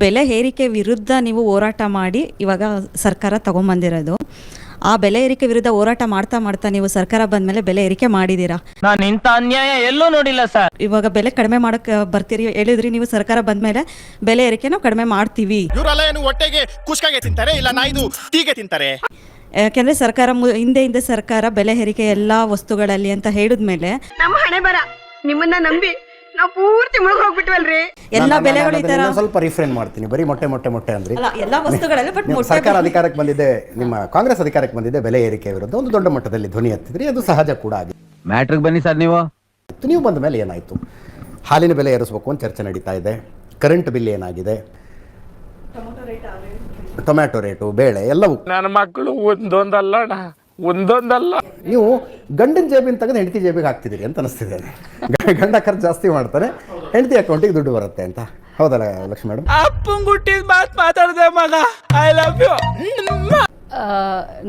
ಬೆಲೆ ಏರಿಕೆ ವಿರುದ್ಧ ನೀವು ಹೋರಾಟ ಮಾಡಿ ಇವಾಗ ಸರ್ಕಾರ ತಗೊಂಬಂದಿರೋದು. ಆ ಬೆಲೆ ಏರಿಕೆ ವಿರುದ್ಧ ಹೋರಾಟ ಮಾಡ್ತಾ ಮಾಡ್ತಾ ನೀವು ಸರ್ಕಾರ ಬಂದ್ಮೇಲೆ ಬೆಲೆ ಏರಿಕೆ ಮಾಡಿದೀರಾ. ನಾನು ಇಂಥ ಅನ್ಯಾಯ ಎಲ್ಲೂ ನೋಡಿಲ್ಲ ಸರ್. ಇವಾಗ ಬೆಲೆ ಕಡಿಮೆ ಮಾಡಕ್ ಬರ್ತೀರಿ ಹೇಳಿದ್ರಿ, ನೀವು ಸರ್ಕಾರ ಬಂದ್ಮೇಲೆ ಬೆಲೆ ಏರಿಕೆ ನಾವು ಕಡಿಮೆ ಮಾಡ್ತೀವಿ. ಇವರೆಲ್ಲ ಏನು ಹೊಟ್ಟೆಗೆ ಕುಷ್ಕಾಗೆ ತಿಂತಾರೆ, ಇಲ್ಲ ನಾಯ್ದು ಟೀಗೆ ತಿಂತಾರೆ. ಯಾಕೆಂದ್ರೆ ಸರ್ಕಾರ ಹಿಂದೆ ಸರ್ಕಾರ ಬೆಲೆ ಏರಿಕೆ ಎಲ್ಲಾ ವಸ್ತುಗಳಲ್ಲಿ ಅಂತ ಹೇಳಿದ್ಮೇಲೆ ನಮ್ಮ ಹಣೆ ಬರ ನಿಮ್ಮನ್ನ ನಂಬಿ ನಾವು ಪೂರ್ತಿ ಮುಳುಗ್ ಹೋಗ್ಬಿಟ್ವಲ್ರಿ. ಎಲ್ಲಾ ಬೆಲೆಗಳು ಈ ತರ ಸ್ವಲ್ಪ ರಿಫ್ರೇನ್ ಮಾಡ್ತೀನಿ. ಬರೀ ಮೊಟ್ಟೆ ಅಂದ್ರೆ ಎಲ್ಲಾ ವಸ್ತುಗಳಲ್ಲಿ ಬಟ್ ಸರ್ಕಾರ ಅಧಿಕಾರಕ್ಕೆ ಬಂದಿದೆ, ನಿಮ್ಮ ಕಾಂಗ್ರೆಸ್ ಅಧಿಕಾರಕ್ಕೆ ಬಂದಿದೆ, ಬೆಲೆ ಏರಿಕೆ ವಿರುದ್ಧ ಒಂದು ದೊಡ್ಡ ಮಟ್ಟದಲ್ಲಿ ಧ್ವನಿ ಎತ್ತಿದ್ರಿ, ಅದು ಸಹಜ ಕೂಡ ಆಗಿದೆ. ಮ್ಯಾಟ್ರಿಗೆ ಬನ್ನಿ ಸರ್. ನೀವು ಬಂದ ಮೇಲೆ ಏನಾಯ್ತು? ಹಾಲಿನ ಬೆಲೆ ಏರಿಸಬೇಕು ಅಂತ ಚರ್ಚೆ ನಡೀತಾ ಇದೆ. ಕರೆಂಟ್ ಬಿಲ್ ಏನಾಗಿದೆ, ಟೊಮ್ಯಾಟೊ ರೇಟು, ಬೇಳೆ ಎಲ್ಲವೂ. ನನ್ನ ಮಕ್ಕಳು ಒಂದೊಂದಲ್ಲ ನೀವು ಗಂಡನ ಜೇಬಿನ ತೆಗೆದು ಹೆಂಡತಿ ಜೇಬಿಗೆ ಹಾಕ್ತಿದ್ದೀರಿ ಅಂತ ಅನಿಸ್ತಿದೆ. ಗಂಡ ಖರ್ಚು ಜಾಸ್ತಿ ಮಾಡ್ತಾರೆ, ಹೆಂಡತಿ ಅಕೌಂಟಿಗೆ ದುಡ್ಡು ಬರುತ್ತೆ ಅಂತ. ಹೌದಲ್ಲ ಲಕ್ಷ್ಮಿ ಮೇಡಮ್? ಅಪ್ಪಂಗುಟ್ಟಿದ ಮಾತು ಮಾತಾಡಿದೆ ಮಗ. I love you.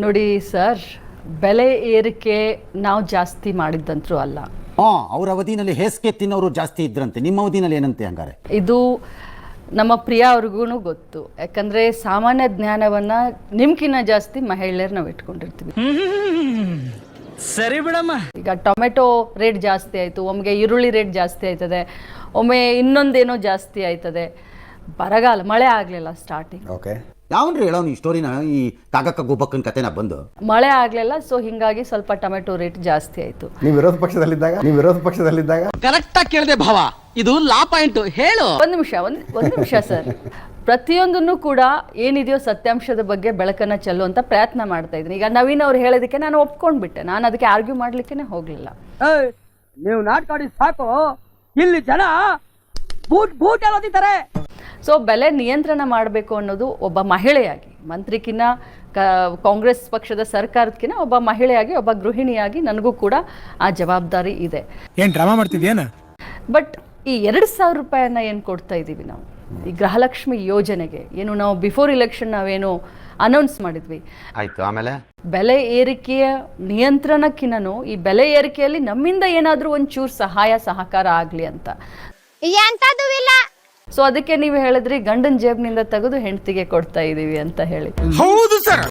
ನೋಡಿ ಸರ್, ಬೆಲೆ ಏರಿಕೆ ನಾವು ಜಾಸ್ತಿ ಮಾಡಿದ್ದಂತರೂ ಅಲ್ಲ. ಅವ್ರ ಅವಧಿನಲ್ಲಿ ಹೇಸಿಗೆ ತಿನ್ನೋರು ಜಾಸ್ತಿ ಇದ್ರಂತೆ, ನಿಮ್ಮ ಅವಧಿನಲ್ಲಿ ಏನಂತೆ ಹಂಗಾರೆ? ಇದು ನಮ್ಮ ಪ್ರಿಯ ಅವ್ರಿಗೂ ಗೊತ್ತು. ಯಾಕಂದರೆ ಸಾಮಾನ್ಯ ಜ್ಞಾನವನ್ನು ನಿಮ್ಗಿನ್ನ ಜಾಸ್ತಿ ಮಹಿಳೆಯರು ನಾವು ಇಟ್ಕೊಂಡಿರ್ತೀವಿ. ಸರಿ ಬಿಡಮ್ಮ. ಈಗ ಟೊಮೆಟೊ ರೇಟ್ ಜಾಸ್ತಿ ಆಯಿತು, ಒಮ್ಮೆಗೆ ಈರುಳ್ಳಿ ರೇಟ್ ಜಾಸ್ತಿ ಆಯ್ತದೆ, ಒಮ್ಮೆ ಇನ್ನೊಂದೇನೋ ಜಾಸ್ತಿ ಆಯ್ತದೆ. ಬರಗಾಲ, ಮಳೆ ಆಗಲಿಲ್ಲ ಸ್ಟಾರ್ಟಿಂಗ್. ಓಕೆ, ಯಾವನ್ರಿ ಹೇಳೋನು ಈ ಸ್ಟೋರಿನ, ಈ ಕಾಗಕ್ಕ ಗೋಬಕ್ಕನ ಕತೆನ ಬಂದು? ಮಳೆ ಆಗಲಿಲ್ಲ, ಸೊ ಹಿಂಗಾಗಿ ಸ್ವಲ್ಪ ಟೊಮೆಟೊ ರೇಟ್ ಜಾಸ್ತಿ ಆಯಿತು. ನೀವು ವಿರೋಧ ಪಕ್ಷದಲ್ಲಿದ್ದಾಗ ಕರೆಕ್ಟಾಗಿ ಕೇಳಿದೆ ಭಾವ, ಇದು ಲಾ ಪಾಯಿಂಟ್ ಹೇಳು. ಒಂದು ನಿಮಿಷ ಸರ್. ಪ್ರತಿಯೊಂದನ್ನು ಕೂಡ ಏನಿದೆಯೋ ಸತ್ಯಾಂಶದ ಬಗ್ಗೆ ಬೆಳಕನ್ನು ಚೆಲ್ಲುವಂತ ಪ್ರಯತ್ನ ಮಾಡ್ತಾ ಇದ್ದೀನಿ. ಈಗ ನವೀನ್ ಅವ್ರು ಹೇಳೋದಕ್ಕೆ ನಾನು ಒಪ್ಕೊಂಡ್ಬಿಟ್ಟೆ, ನಾನು ಅದಕ್ಕೆ ಆರ್ಗ್ಯೂ ಮಾಡ್ಲಿಕ್ಕೆ ಹೋಗ್ಲಿಲ್ಲ. ನೀವು ನಾಟ್ಕಾಡಿ ಸಾಕು, ಇಲ್ಲಿ ಜನ ಬೂಟ್ ಹೇಳೋದಿದ್ದಾರೆ. ಸೊ ಬೆಲೆ ನಿಯಂತ್ರಣ ಮಾಡಬೇಕು ಅನ್ನೋದು ಒಬ್ಬ ಮಹಿಳೆಯಾಗಿ, ಮಂತ್ರಿಕಿನ್ನ ಕಾಂಗ್ರೆಸ್ ಪಕ್ಷದ ಸರ್ಕಾರಕ್ಕಿಂತ ಒಬ್ಬ ಮಹಿಳೆಯಾಗಿ, ಒಬ್ಬ ಗೃಹಿಣಿಯಾಗಿ ನನಗೂ ಕೂಡ ಆ ಜವಾಬ್ದಾರಿ ಇದೆ. ಏನ್ ಡ್ರಾಮಾ ಮಾಡ್ತಿದ್ಯೇನ? ಬಟ್ ಈ 2,000 ರೂಪಾಯಿಯನ್ನ ಏನು ಕೊಡ್ತಾ ಇದ್ದೀವಿ ನಾವು ಈ ಗೃಹಲಕ್ಷ್ಮಿ ಯೋಜನೆಗೆ, ಏನು ನಾವು ಬಿಫೋರ್ ಇಲೆಕ್ಷನ್ ನಾವೇನು ಅನೌನ್ಸ್ ಮಾಡಿದ್ವಿ, ಆಯ್ತು. ಆಮೇಲೆ ಬೆಲೆ ಏರಿಕೆಯ ನಿಯಂತ್ರಣಕ್ಕಿನ್ನೂ ಈ ಬೆಲೆ ಏರಿಕೆಯಲ್ಲಿ ನಮ್ಮಿಂದ ಏನಾದರೂ ಒಂಚೂರು ಸಹಕಾರ ಆಗಲಿ ಅಂತ. ಸೊ ಅದಕ್ಕೆ ನೀವು ಹೇಳಿದ್ರಿ ಗಂಡನ ಜೇಬ್ನಿಂದ ತೆಗೆದು ಹೆಂಡತಿಗೆ ಕೊಡ್ತಾ ಇದೀವಿ ಅಂತ ಹೇಳಿ. ಹೌದು ಸರ್.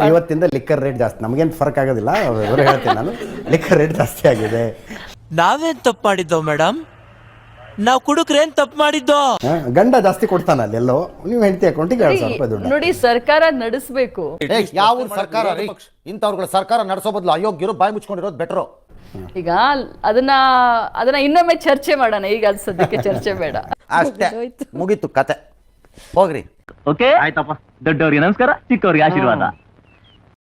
ಇವತ್ತಿಂದ ಲಿಕ್ಕರ್ ರೇಟ್ ಜಾಸ್ತಿ, ನಮಗೇನು ಫರ್ಕ್ ಆಗೋದಿಲ್ಲ. ಹೇಳ್ತೀನಿ ನಾನು, ಲಿಕ್ಕರ್ ರೇಟ್ ಜಾಸ್ತಿ ಆಗಿದೆ. ನಾವೇನ್ ತಪ್ಪು ಮಾಡಿದ್ದೋ ಮೇಡಮ್? ನಾವು ಕುಡುಕ್ರೇನ್ ತಪ್ಪು ಮಾಡಿದ್ದೋ? ಗಂಡ ಜಾಸ್ತಿ ಕೊಡ್ತಾನ ಎಲ್ಲೋ, ನೀವು ಹೆಂಡತಿ ಅಕೌಂಟಿಗೆ 2,000 ರೂಪಾಯಿ ದುಡ್ಡು. ನೋಡಿ, ಸರ್ಕಾರ ನಡೆಸಬೇಕು. ಯಾವ ಸರ್ಕಾರ ರೀ? ಇಂಥವ್ರುಗಳ ಸರ್ಕಾರ ನಡೆಸೋ ಬದಲು ಅಯೋಗ್ಯರು ಬಾಯಿ ಮುಚ್ಕೊಂಡಿರೋದು ಬೆಟರು. ಈಗ ಅದನ್ನ ಇನ್ನೊಮ್ಮೆ ಚರ್ಚೆ ಮಾಡೋಣ, ಈಗ ಅದು ಸದ್ಯಕ್ಕೆ ಚರ್ಚೆ ಬೇಡ. ಅಷ್ಟೇ, ಮುಗೀತು ಕತೆ, ಹೋಗ್ರಿ. ಓಕೆ ಆಯ್ತಪ್ಪ. ದೊಡ್ಡವ್ರಿಗೆ ನಮಸ್ಕಾರ, ಚಿಕ್ಕವ್ರಿಗೆ ಆಶೀರ್ವಾದ.